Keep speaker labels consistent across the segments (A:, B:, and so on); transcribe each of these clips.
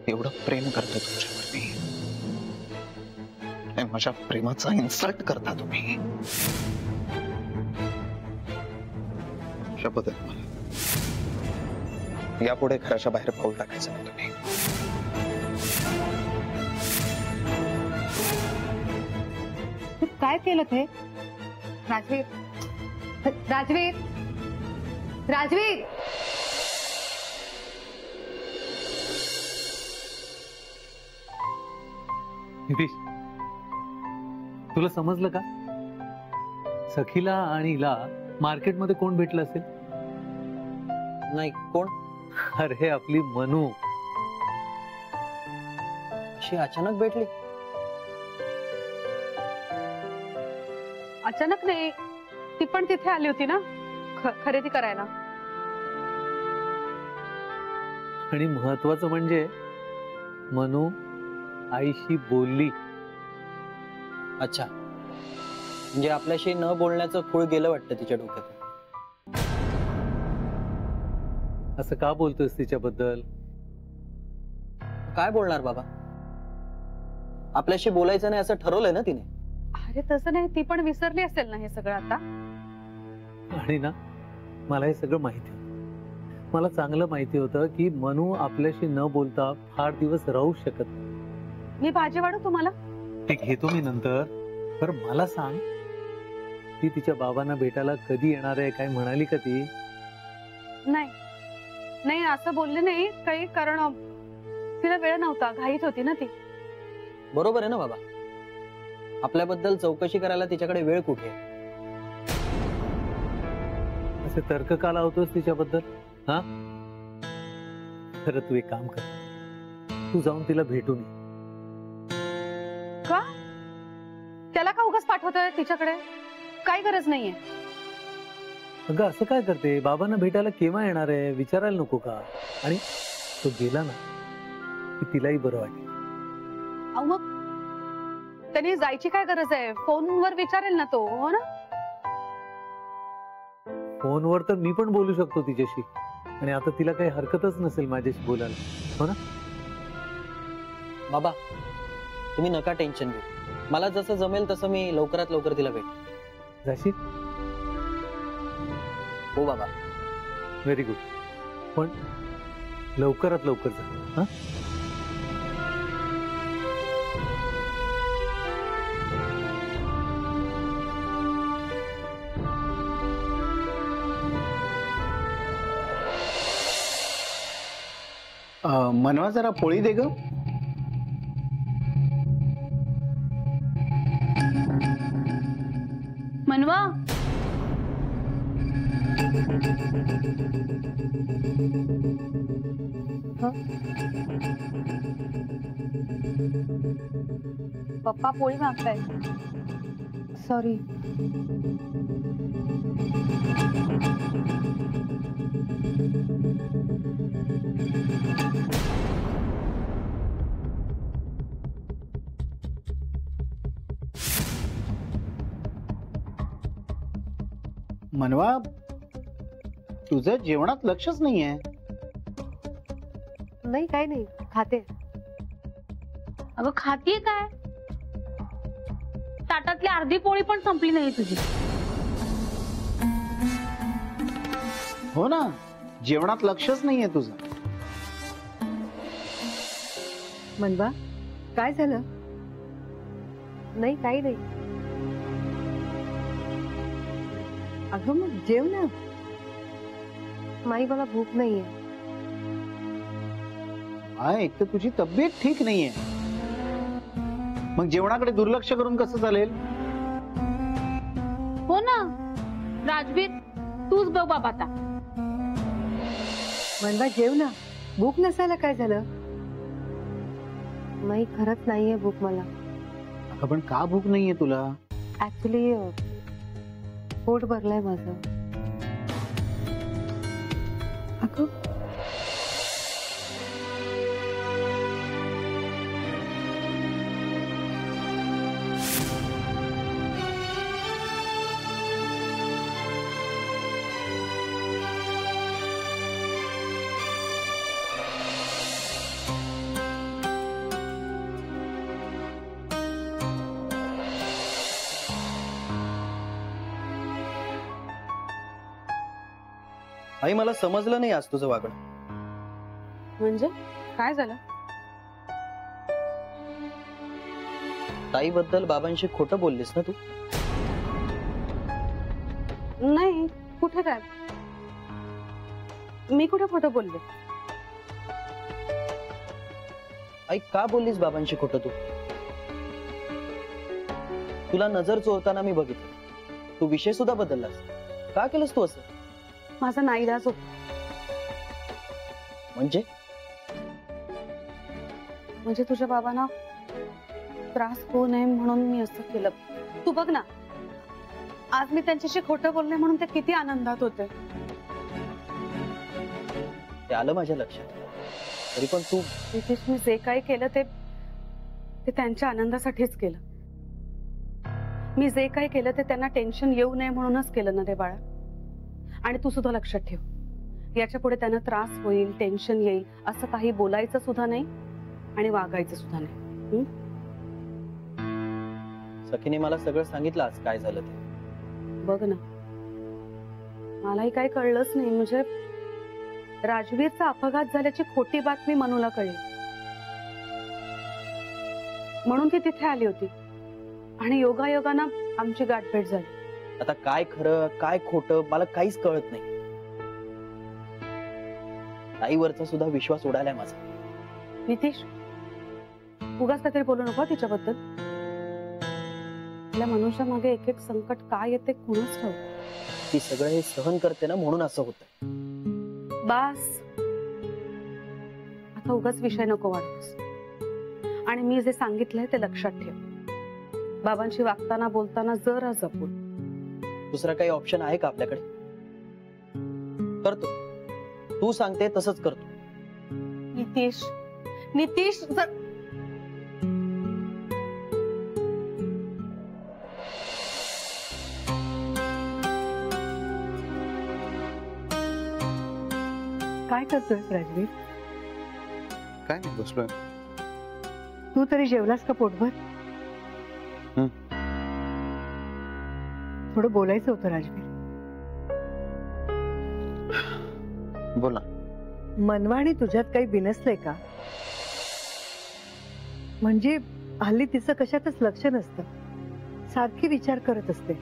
A: एवढं प्रेम करतो तुमच्यावर मी, आणि माझ्या प्रेमाचा इन्सल्ट करता तुम्ही. शपथ आहे मला, यापुढे घराच्या बाहेर पाऊल टाकायचं नाही तुम्ही.
B: काय केलं ते? राजवीर, राजवीर, राजवीर.
C: नितीश, तुला समजलं का? सखीला आणि हिला मार्केटमध्ये कोण भेटलं असेल?
D: नाही, कोण?
C: अरे आपली मनू.
D: अशी अचानक भेटली?
B: अचानक नाही, ती पण तिथे आली होती ना खरेदी करायला.
C: आणि महत्वाचं म्हणजे मनू आईशी बोलली.
D: अच्छा, म्हणजे आपल्याशी न बोलण्याचं खूळ गेलं वाटतं तिच्या डोक्यात.
C: असं का बोलतोस तिच्याबद्दल?
D: काय बोलणार बाबा, आपल्याशी बोलायचं नाही असं ठरवलंय ना तिने.
B: अरे तसं नाही, ती पण विसरली असेल ना हे सगळं आता.
C: आणि ना मला हे सगळं माहिती होतं. मला चांगलं माहिती होतं की मनू आपल्याशी न बोलता फार दिवस राहू शकत नाही.
B: मी भाजी वाढू तुम्हाला?
C: ते घेतो मी नंतर. पर मला सांग, ती तिच्या बाबांना भेटायला कधी येणार आहे? काय म्हणाली का ती?
B: नाही नाही, असं बोलले नाही काही, कारण तिला वेळ नव्हता, घाईत होती ना ती.
D: बरोबर आहे ना बाबा, आपल्याबद्दल चौकशी करायला तिच्याकडे वेळ कुठे?
C: असे तर्क का लावतोस तिच्याबद्दल? हा, खरं तू एक काम कर, तू जाऊन तिला भेटून ये.
B: का? त्याला का उगाच पाठवतोय तिच्याकडे? काही गरज नाहीये.
C: अगं असं काय करते? बाबांना भेटायला केव्हा येणार आहे विचारायला नको का? आणि तो गेला ना की तिलाही बरं वाटेल.
B: अहो मग त्यांनी जायची काय गरज आहे? फोनवर विचारेल ना तो, हो ना?
C: फोनवर तर मी पण बोलू शकतो तिच्याशी, आणि आता तिला काही हरकतच नसेल माझ्याशी बोलायला, हो ना?
D: बाबा तुम्ही नका टेन्शन घेऊ, मला जसं जमेल तसं मी लवकरात लवकर तिला भेट.
C: जाशील?
D: हो बाबा.
C: व्हेरी गुड, पण लवकरात लवकर जा. हा,
A: मनवा जरा पोळी दे ग.
B: मनवा, पप्पा पोळी मागताय. सॉरी.
A: मनवा, तुझं जेवणात लक्षच नाहीये.
B: नाही, काही नाही, खाते.
E: अगं खातीये काय? ताटातली अर्धी पोळी पण संपली नाही तुझी.
A: हो ना, जेवणात लक्षच नाहीये तुझं.
B: मनवा, काय झालं? नाही, काही नाही. अगं मग जेव ना. माई, मला भूक नाहीये.
A: एक तर तुझी तब्येत ठीक नाहीये, मग जेवणाकडे दुर्लक्ष करून कसं चालेल?
E: हो ना राजवीर, तूच बघ बाबा आता.
B: मनवा जेव ना, भूक नसायला काय झालं? नाही, खरंच नाहीये भूक मला.
A: अगं पण का भूक नाहीये तुला?
B: ऍक्च्युली पोट भरलंय माझं. अगं
D: आई मला समजलं नाही आज तुझं वागणं.
B: म्हणजे काय झालं?
D: ताईबद्दल बाबांशी खोटं बोललीस ना तू?
B: नाही, कुठे काय? मी कुठे खोटं बोलले?
D: आई का बोललीस बाबांशी खोटं तू? तुला नजर चोरताना मी बघितलं. तू विषय सुद्धा बदललास. का केलंस तू असं?
B: माझा नाईलाज होता. म्हणजे तुझ्या बाबांना त्रास होऊ नये म्हणून मी असं केलं. तू बघ ना, आज मी त्यांच्याशी खोटं बोलले म्हणून ते किती आनंदात होते.
D: ते आलं माझ्या लक्षात. तरी पण तू
B: नितीश, मी जे काही केलं ते त्यांच्या आनंदासाठीच केलं. मी जे काही केलं ते त्यांना टेन्शन येऊ नये म्हणूनच केलं ना रे बाळा. आणि तू सुद्धा लक्षात ठेव, याच्या पुढे त्यांना त्रास होईल, टेन्शन येईल असं काही बोलायचं सुद्धा नाही आणि वागायचं सुद्धा नाही.
D: सखीने मला सगळं सांगितलं आज काय झालं ते.
B: बघ ना, मलाही काही कळलंच नाही. म्हणजे राजवीरचा अपघात झाल्याची खोटी बातमी मनूला कळली म्हणून ती तिथे आली होती आणि योगायोगानं आमची गाठभेट झाली.
D: आता काय खरं काय खोटं मला काहीच कळत नाही. ताईवरचा सुद्धा विश्वास उडालाय माझा.
B: नितीश, उगाच काहीतरी बोलू नको तिच्याबद्दल. आपल्या मनुष्या मागे एक एक संकट काय येते कुणीच ठाऊक.
D: ती सगळं हे सहन करते ना म्हणून असं होतं.
B: बास, आता उगाच विषय नको वाढवूस. आणि मी जे सांगितलंय ते लक्षात ठेव. बाबांशी वागताना बोलताना जरा जपून.
D: दुसरा काही ऑप्शन आहे का आपल्याकडे? करतो, तू सांगते तसंच करतो.
B: नितीश, नितीश,
F: काय करतोयस राजवीर?
A: काय नाही, बसलोय.
F: तू तरी जेवलास का पोटभर? थोडं बोलायचं होतं राजवीर.
A: बोल ना.
F: मनवाणी तुझ्यात काही बिनसलंय का? म्हणजे हल्ली तिचं कशातच लक्ष नसतं. सारखी विचार करत असते.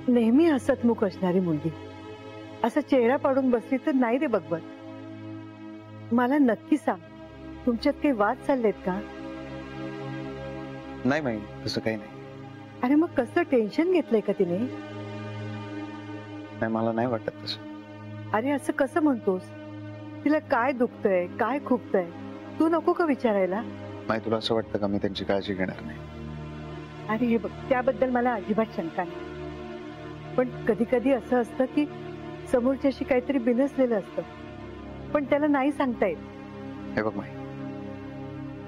F: नेहमी हसतमुख असणारी मुलगी असं चेहरा पाडून बसली तर नाही रे बघवत. मला नक्की सांग, तुमच्यात काही वाद चाललेत का?
A: नाही माही, तसं काही नाही.
F: अरे मग कसं टेन्शन घेतलंय का तिने?
A: नाही, मला नाही वाटत तसं.
F: अरे असं कसं म्हणतोस? तिला काय दुखतंय, काय खुपतंय, तू नको का विचारायला?
A: माही, तुला असं वाटतं का मी त्यांची काळजी घेणार नाही?
F: अरे हे बघ, त्याबद्दल मला अजिबात शंका नाही. पण कधी कधी असं असतं की समोरच्याशी काहीतरी बिनसलेलं असतं, पण त्याला नाही सांगता येत.
A: हे बघ माही,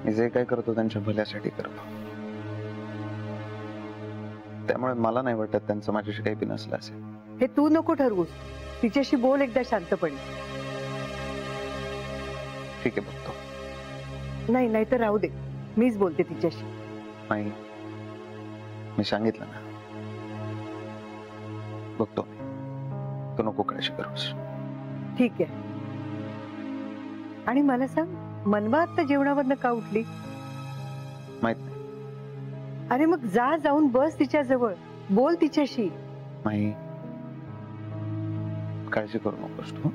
A: मी जे काय करतो त्यांच्या भल्यासाठी करतो. त्यामुळे मला नाही वाटत त्यांचं माझ्याशी काही बिनसलं असेल.
F: हे तू नको ठरवूस. तिच्याशी बोल एकदा शांतपणे.
A: ठीक आहे, बघतो.
F: नाही नाही तर राहू दे, मीच बोलते तिच्याशी.
A: माही, मी सांगितलं ना, बघतो मी. तू नको काळजी करूस.
F: ठीक आहे. आणि मला सांग, मनवा आता जेवणावरनं का उठली?
A: माहित नाही.
F: अरे मग जा, जाऊन बस तिच्या जवळ, बोल तिच्याशी.
A: माही, काळजी करू नकोस तू.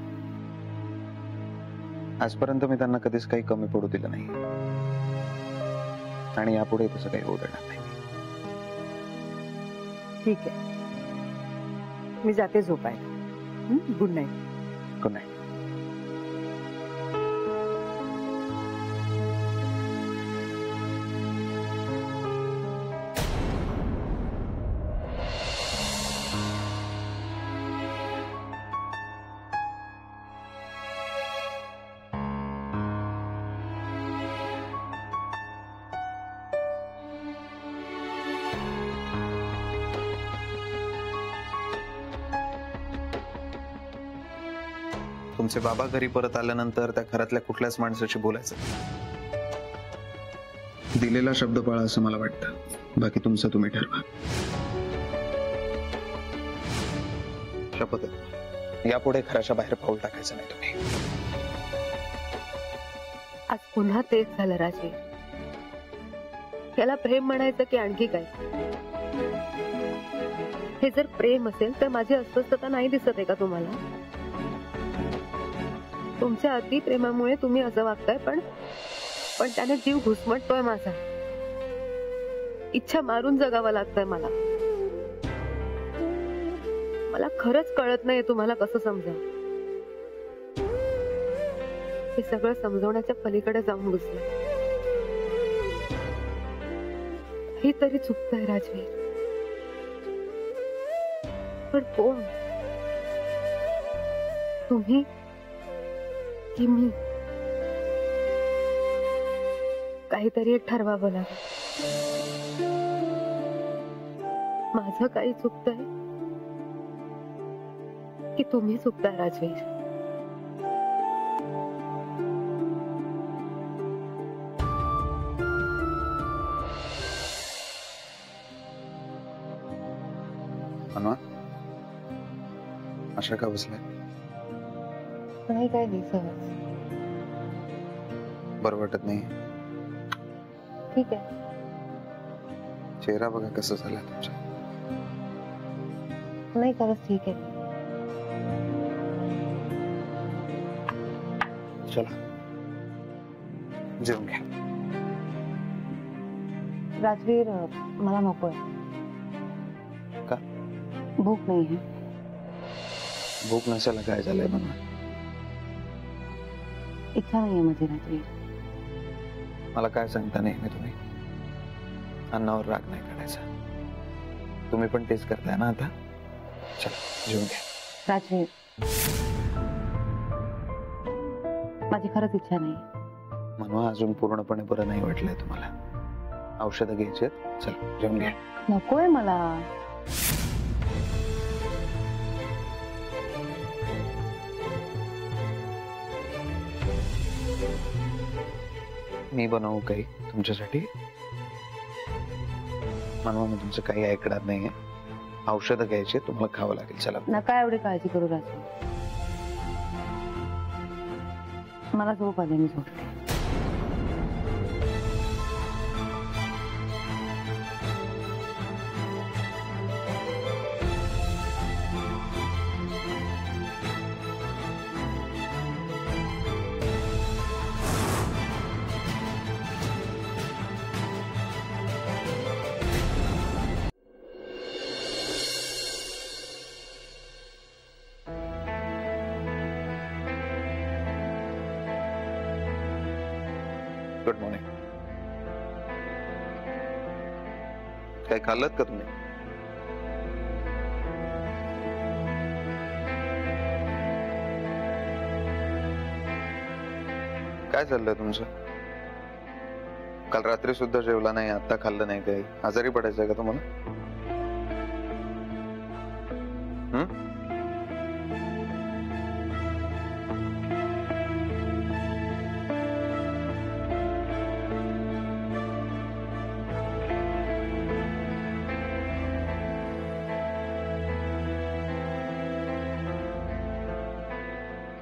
A: आजपर्यंत मी त्यांना कधीच काही कमी पडू दिलं नाही आणि यापुढे तसं काही होऊ देणार नाही.
F: ठीक आहे, मी जाते झोपायला. Good night.
A: Good night. तुमचे बाबा घरी परत आल्यानंतर त्या घरातल्या कुठल्याच माणसाशी बोलायचं. दिलेला शब्द पाळा असं मला वाटतं. बाकी तुमचं तुम्ही ठरवा. शपथ आहे. यापुढे घराच्या बाहेर पाऊल टाकायचं नाही तुम्ही.
F: आज पुन्हा तेच झालं राजे. याला प्रेम म्हणायचं की आणखी काय? हे जर प्रेम असेल तर माझी अस्वस्थता नाही दिसत आहे का तुम्हाला? तुमच्या अति प्रेमामुळे तुम्ही असं वागताय, पण त्याने जीव घुसमटतोय माझा. इच्छा मारून जगावं लागतंय मला. मला खरंच कळत नाही तुम्हाला कसं समजावं. हे सगळं समजवण्याच्या पलीकडे जाऊन घुसलं. काहीतरी चुकतंय राजवीर. पण कोण? तुम्ही की मी? काहीतरी एक ठरवावं लागेल. माझं काही चुकतंय की तुम्ही चुकताय राजवीर?
A: मनवा, अशा का बसलाय?
F: नाही काय नाही, सहज.
A: बरं वाटत नाही?
F: ठीक आहे.
A: चेहरा बघा कसं झाला तुमचा.
F: नाही, खरंच ठीक आहे.
A: चला जेवून घ्या.
B: राजवीर, मला नकोय.
A: का?
B: भूक नाहीये.
A: भूक नसायला काय झालंय म्हणून?
B: इच्छा नाहीये माझी राजवीर.
A: मला काय सांगता नाही मी तुम्ही? अन्नावर राग नाही काढायचा. तुम्ही पण तेच करताय ना आता. चला जेवून घ्या.
B: राजवीर, माझी खरंच इच्छा नाही.
A: म्हणून अजून पूर्णपणे बरं नाही वाटलंय तुम्हाला? औषधं घ्यायची आहेत? चला जेवून घ्या.
B: नकोय मला.
A: मी बनवू काही तुमच्यासाठी? म्हणून मी तुमचं काही ऐकणार नाहीये. औषधं घ्यायचे, तुम्हाला खावं लागेल. चला.
B: नका एवढी काळजी करू राजवीर. मला झोप आली, मी झोपते.
A: Good morning. काय खाल्लत का तुम्ही? काय चाललंय तुमचं? काल रात्री सुद्धा जेवला नाही, आता खाल्लं नाही. काही आजारी पडायचंय का तुम्हाला?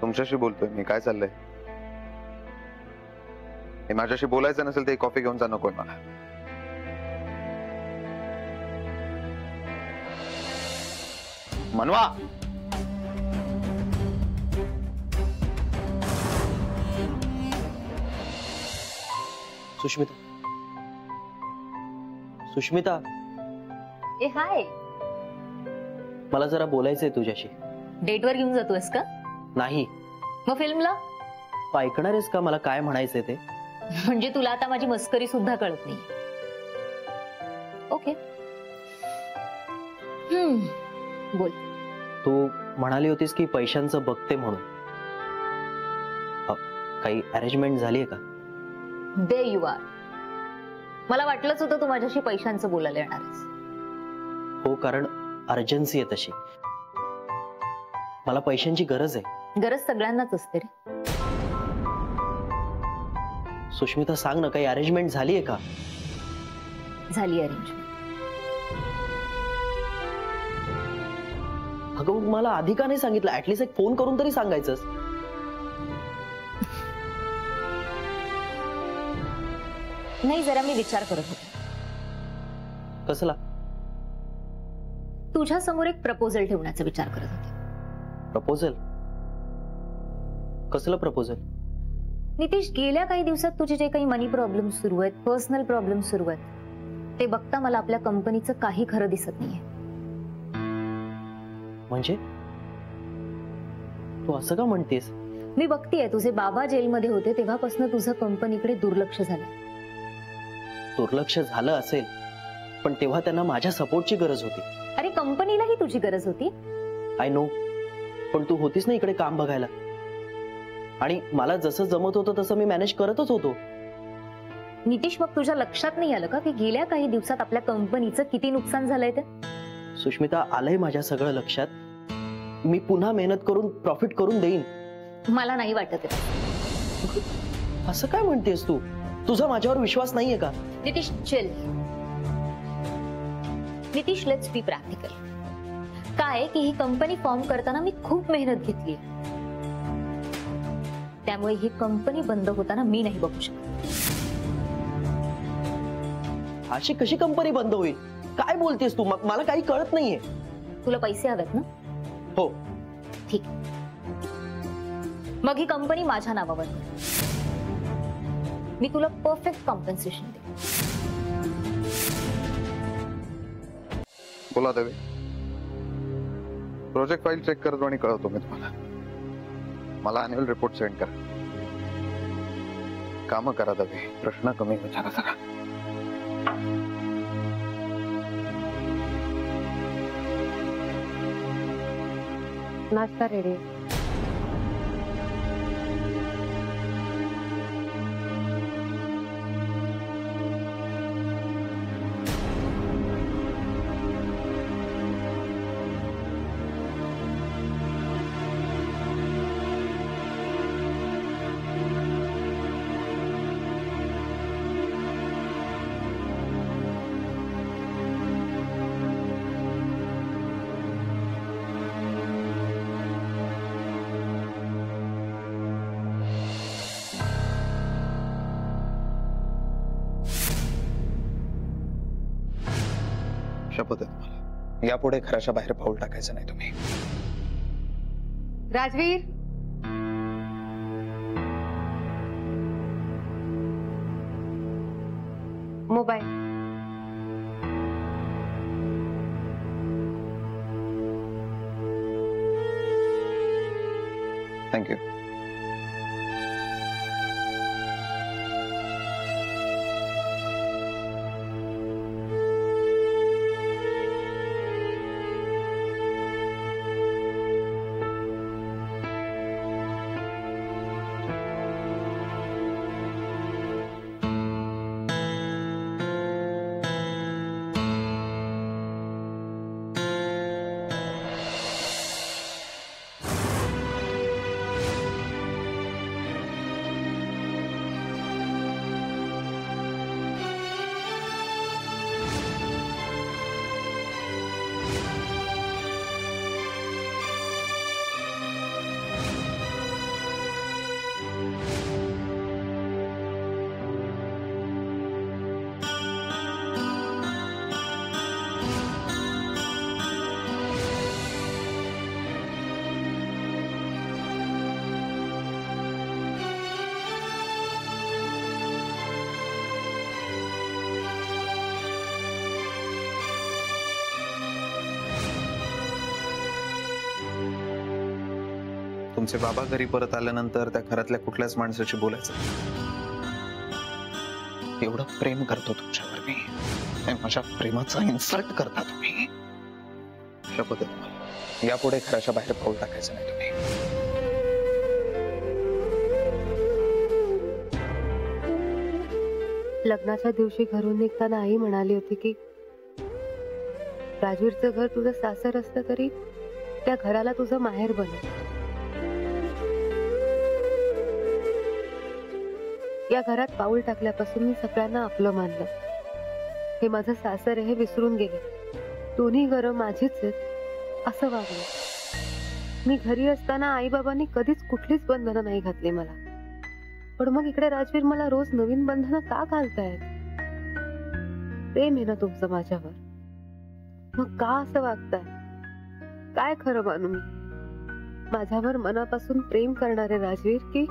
A: तुमच्याशी बोलतोय मी. काय चाललंय? हे माझ्याशी बोलायचं नसेल तर कॉफी घेऊन जा. नकोय मला. मनवा.
D: सुष्मिता, सुष्मिता,
G: ए हाय.
D: मला जरा बोलायचंय तुझ्याशी.
G: डेटवर घेऊन जातोयस का?
D: नाही.
G: मग फिल्मला?
D: तू ऐकणार आहेस का मला काय म्हणायचंय ते?
G: म्हणजे तुला आता माझी मस्करी सुद्धा कळत नाही. ओके. बोल.
D: तू म्हणाली होतीस की पैशांचं बघते म्हणून. काही अरेंजमेंट झालीये का?
G: दे यू आर. मला वाटलंच होतं तू माझ्याशी पैशांचं बोलायला येणार आहेस.
D: हो, कारण अर्जन्सी आहे तशी. मला पैशांची गरज आहे.
G: गरज सगळ्यांनाच असते रे.
D: सुष्मिता सांग ना, काही अरेंजमेंट झालीये का?
G: झाली अरेंजमेंट.
D: अगं अगं मला आधी का नाही सांगितलं? ऍटलीस्ट एक फोन करून तरी सांगायचंस.
G: नाही, जरा मी विचार करत होते.
D: कसला?
G: तुझ्या समोर एक प्रपोजल ठेवण्याचा विचार करत होते.
D: प्रपोजल? कसलं प्रपोजल?
G: नितीश, गेल्या काही दिवसात तुझे जे काही मनी प्रॉब्लेम सुरू आहेत, पर्सनल प्रॉब्लेम सुरू आहेत, ते बघता मला आपल्या कंपनीचं काही खरं दिसत नाहीये.
D: म्हणजे तू असं का म्हणतेस?
G: मी बघतीये तुझे बाबा जेलमध्ये होते तेव्हापासून तुझं कंपनीकडे दुर्लक्ष झालं.
D: दुर्लक्ष झालं असेल, पण तेव्हा त्यांना माझ्या सपोर्टची गरज होती.
G: अरे कंपनीलाही तुझी गरज होती.
D: आय नो, पण तू होतीस ना इकडे काम बघायला, आणि मला जसं जमत होतं तसं मी मॅनेज करतच होतो.
G: नितीश, मग तुझ्या लक्षात नाही आलं का की गेल्या काही दिवसात आपल्या कंपनीचं किती नुकसान झालंय ते?
D: सुष्मिता, आलंय माझ्या सगळं लक्षात. मी पुन्हा मेहनत करून प्रॉफिट करून देईन.
G: मला नाही वाटत आहे.
D: असं काय म्हणतेस तू? तुझा माझ्यावर विश्वास नाहीये का?
G: Nitish, chill. Nitish, let's be practical. काय की ही कंपनी फॉर्म करताना मी खूप मेहनत घेतली, त्यामुळे ही कंपनी बंद होताना मी नाही बघू शकत.
D: अशी कशी कंपनी बंद होईल? काय बोलतेस तू? मला काही कळत नाहीये.
G: तुला पैसे हवेत ना?
D: हो.
G: ठीक, मग ही कंपनी माझ्या नावावर कर. मी तुला परफेक्ट कॉम्पेन्सेशन दे.
A: बोला देवी. प्रोजेक्ट फाईल चेक करतो आणि कळवतो मी तुम्हाला. मला अॅन्युअल रिपोर्ट सेंड करा. कामं करा देवी, प्रश्न कमी विचारा जरा.
B: नाश्ता रेडी.
A: शपथ आहे तुम्हाला, यापुढे घराच्या बाहेर पाऊल टाकायचं नाही तुम्ही.
B: राजवीर, मोबाईल.
A: थँक्यू. तुमचे बाबा घरी परत आल्यानंतर त्या घरातल्या कुठल्याच माणसाशी बोलायचं. एवढं प्रेम करतो तुमच्यावर मी, माझ्या प्रेमाचा इन्सल्ट करता तुम्ही. शपथ आहे तुम्हाला, यापुढे घराच्या बाहेर पाऊल टाकायचं नाही तुम्ही.
H: लग्नाच्या दिवशी घरून निघताना आई म्हणाली होती की राजवीरचं घर तुझं सासर असलं तरी त्या घराला तुझं माहेर बनव. या घरात पाऊल टाकल्यापासून मी सगळ्यांना आपलं मानलं. हे माझं सासर आहे हे विसरून गेले. दोन्ही घरं माझीच आहेत असं वागलं. मी घरी असताना आई बाबांनी कधीच कुठलीच बंधनं नाही घातली मला, पण मग इकडे राजवीर मला रोज नवीन बंधनं का घालतायत? प्रेम आहे ना तुमचं माझ्यावर, मग का असं वागताय? काय खरं मानू मी? माझ्यावर मनापासून प्रेम करणारे राजवीर की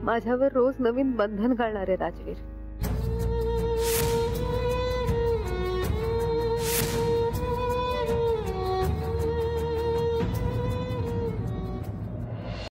H: माझ्यावर रोज नवीन बंधन घालणारे राजवीर?